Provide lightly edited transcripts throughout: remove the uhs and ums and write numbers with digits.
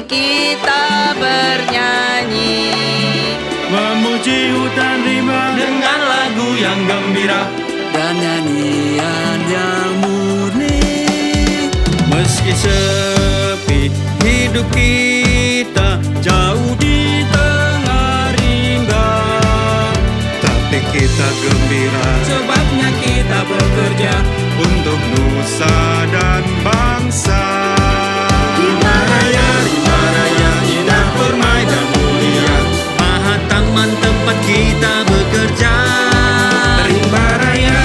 Mari kita bernyanyi, memuji hutan rimba dengan lagu yang gembira dan nyanyian yang murni. meski sepi hidup kita jauh di tengah rimba, tapi kita gembira sebabnya kita bekerja untuk nusa dan bangsa. Rimba Raya, indah permai dan mulia, Mahataman tempat kita bekerja. Rimba Raya,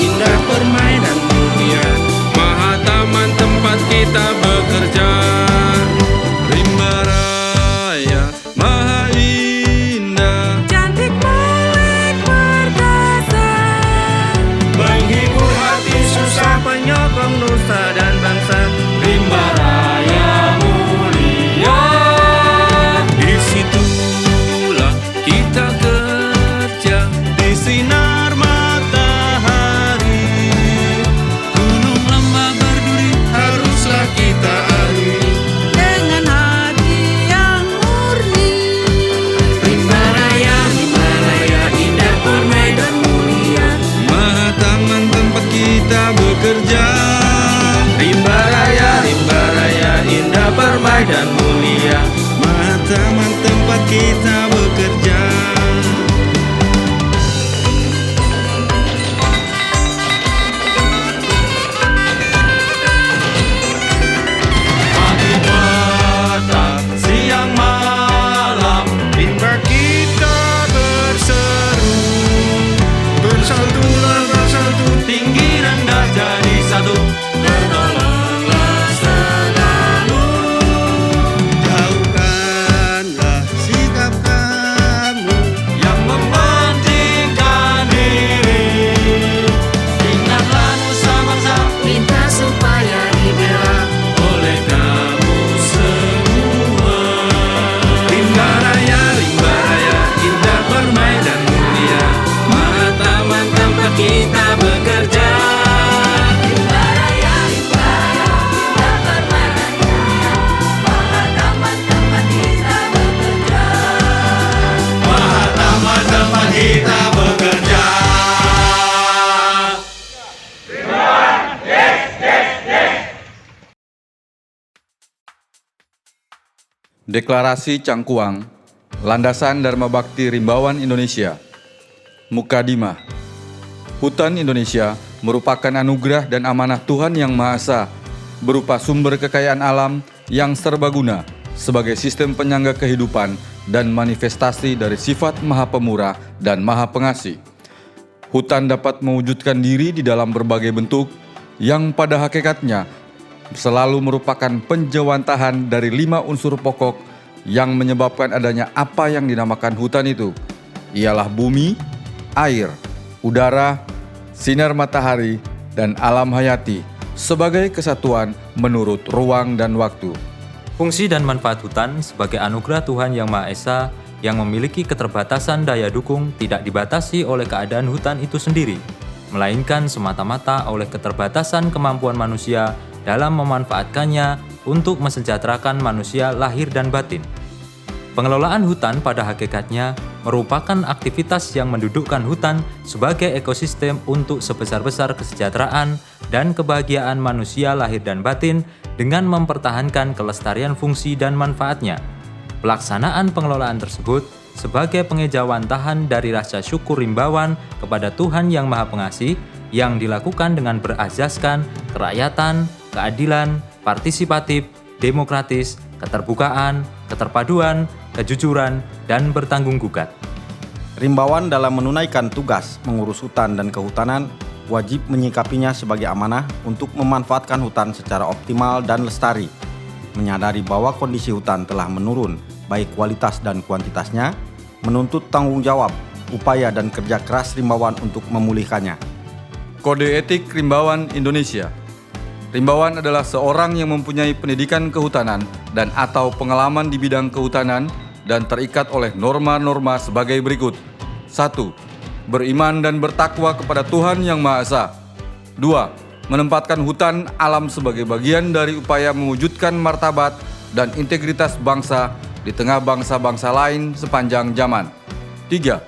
indah permai dan mulia, Mahataman tempat kita bekerja. Rimba Raya maha indah, Cantik molek perkasa, menghibur hati susah, penyokong nusa dan bangsa. Rimba Raya mulia, disitulah kita kerja di sinar matahari. Gunung lembah berduri haruslah kita aliri. dengan hati yang murni. Rimba Raya, indah permai dan mulia, Mahataman tempat kita bekerja. Rimba Raya, indah permai dan mulia. Mahataman tempat kita bekerja. Pagi petang siang malam rimba kita berseru, bersatulah bersatu, Tinggi rendah jadi satu, menolonglah selalu. Jauhkanlah sikap kamu yang mementingkan diri. Ingatlah nusa bangsa Minta supaya dibela oleh kamu semua. Rimba Raya, indah permai dan mulia, Mahataman tempat kita bekerja. Rimba Raya, indah permai dan mulia, Mahataman tempat kita bekerja. Mahataman tempat kita bekerja. Deklarasi Cangkuang, landasan Dharma Bakti Rimbawan Indonesia. Mukadimah. Hutan Indonesia merupakan anugerah dan amanah Tuhan Yang Maha Esa, berupa sumber kekayaan alam yang serbaguna sebagai sistem penyangga kehidupan dan manifestasi dari sifat Maha Pemurah dan Maha Pengasih. Hutan dapat mewujudkan diri di dalam berbagai bentuk yang pada hakikatnya selalu merupakan penjewantahan dari 5 unsur pokok yang menyebabkan adanya apa yang dinamakan hutan itu, ialah bumi, air, udara, sinar matahari, dan alam hayati sebagai kesatuan menurut ruang dan waktu. Fungsi dan manfaat hutan sebagai anugerah Tuhan Yang Maha Esa yang memiliki keterbatasan daya dukung tidak dibatasi oleh keadaan hutan itu sendiri, melainkan semata-mata oleh keterbatasan kemampuan manusia dalam memanfaatkannya untuk mensejahterakan manusia lahir dan batin. Pengelolaan hutan pada hakikatnya merupakan aktivitas yang mendudukkan hutan sebagai ekosistem untuk sebesar-besar kesejahteraan dan kebahagiaan manusia lahir dan batin dengan mempertahankan kelestarian fungsi dan manfaatnya. Pelaksanaan pengelolaan tersebut sebagai pengejawantahan dari rasa syukur rimbawan kepada Tuhan Yang Maha Pengasih yang dilakukan dengan berazaskan kerakyatan, keadilan, partisipatif, demokratis, keterbukaan, keterpaduan, kejujuran, dan bertanggung gugat. Rimbawan dalam menunaikan tugas mengurus hutan dan kehutanan wajib menyikapinya sebagai amanah untuk memanfaatkan hutan secara optimal dan lestari, menyadari bahwa kondisi hutan telah menurun baik kualitas dan kuantitasnya, menuntut tanggung jawab, upaya dan kerja keras Rimbawan untuk memulihkannya. Kode Etik Rimbawan Indonesia. Rimbawan adalah seorang yang mempunyai pendidikan kehutanan dan atau pengalaman di bidang kehutanan dan terikat oleh norma-norma sebagai berikut. 1. Beriman dan bertakwa kepada Tuhan Yang Maha Esa. 2. Menempatkan hutan alam sebagai bagian dari upaya mewujudkan martabat, dan integritas bangsa di tengah bangsa-bangsa lain sepanjang zaman. 3.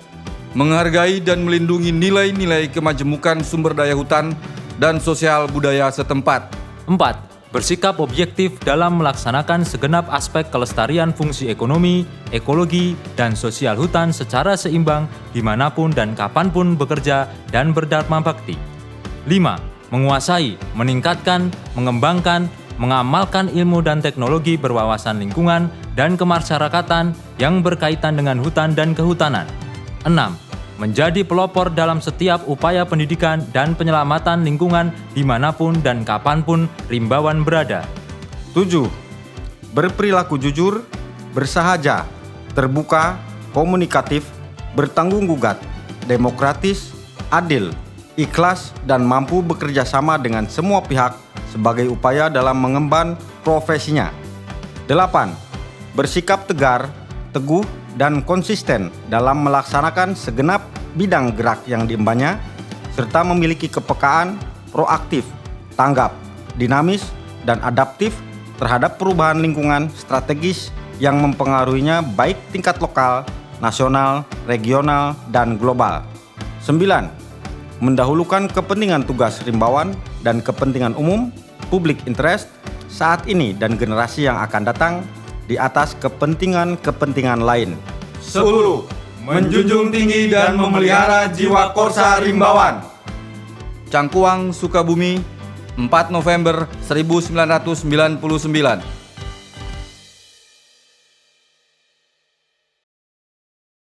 Menghargai dan melindungi nilai-nilai kemajemukan sumber daya hutan dan sosial budaya setempat. 4. Bersikap objektif dalam melaksanakan segenap aspek kelestarian fungsi ekonomi, ekologi, dan sosial hutan secara seimbang dimanapun dan kapanpun bekerja dan berdharma bakti. 5. Menguasai, meningkatkan, mengembangkan, mengamalkan ilmu dan teknologi berwawasan lingkungan dan kemasyarakatan yang berkaitan dengan hutan dan kehutanan. 6. Menjadi pelopor dalam setiap upaya pendidikan dan penyelamatan lingkungan dimanapun dan kapanpun rimbawan berada. 7. Berperilaku jujur, bersahaja, terbuka, komunikatif, bertanggung jawab, demokratis, adil, ikhlas, dan mampu bekerja sama dengan semua pihak sebagai upaya dalam mengemban profesinya. 8. Bersikap tegar, teguh, dan konsisten dalam melaksanakan segenap bidang gerak yang diembannya, serta memiliki kepekaan, proaktif, tanggap, dinamis, dan adaptif terhadap perubahan lingkungan strategis yang mempengaruhinya baik tingkat lokal, nasional, regional, dan global. 9. Mendahulukan kepentingan tugas rimbawan dan kepentingan umum, public interest, saat ini dan generasi yang akan datang di atas kepentingan-kepentingan lain. 10. Menjunjung tinggi dan memelihara jiwa korsa rimbawan. Cangkuang, Sukabumi, 4 November 1999.